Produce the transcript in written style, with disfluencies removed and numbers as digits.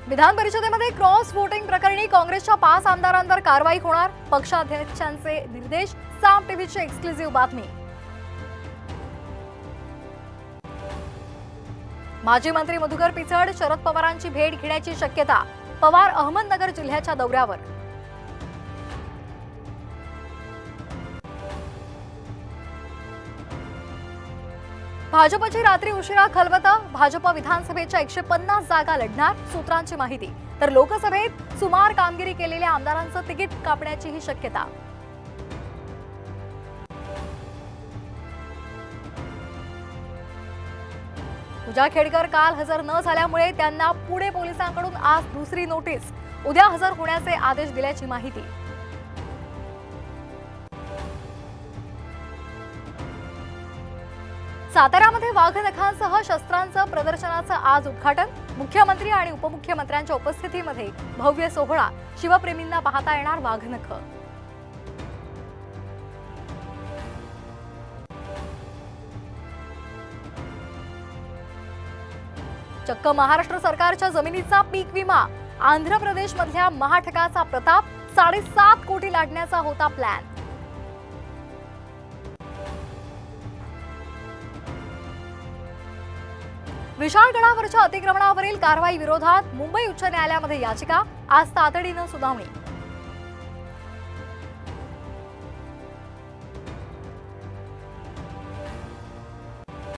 विधान परिषदेमध्ये cross voting प्रकरणी काँग्रेसच्या 5 आमदारांवर कारवाई होणार, पक्षाध्यक्षांचे निर्देश। साम टीव्हीची एक्सक्लुझिव्ह बातमी। माजी मंत्री मधुकर पिचड शरद पवारांची भेट घेण्याची शक्यता, पवार अहमदनगर जिल्ह्याच्या दौऱ्यावर। भाजपची रात्री उशिरा खलबत, भाजप विधानसभेच्या 150 जागा लढणार, सूत्रांची माहिती। तर लोकसभेत सुमार कामगिरी केलेल्या आमदारांचं तिकीट कापण्याचीही शक्यता। पूजा खेडकर काल हजर न झाल्यामुळे त्यांना पुणे पोलिसांकडून आज दुसरी नोटीस, उद्या हजर होण्याचे आदेश दिल्याची माहिती। साताऱ्यामध्ये वाघनखांसह शस्त्रांचं प्रदर्शनाचं आज उद्घाटन, मुख्यमंत्री आणि उपमुख्यमंत्र्यांच्या उपस्थितीमध्ये भव्य सोहळा, शिवप्रेमींना पाहता येणार वाघनख। चक्क महाराष्ट्र सरकारच्या जमिनीचा पीक विमा, आंध्र प्रदेशमधल्या महाठगाचा प्रताप, 7.5 कोटी लाटण्याचा होता प्लॅन। विशाळगडावरच्या अतिक्रमणावरील कारवाई विरोधात मुंबई उच्च न्यायालयामध्ये याचिका, आज तातडीनं सुनावणी।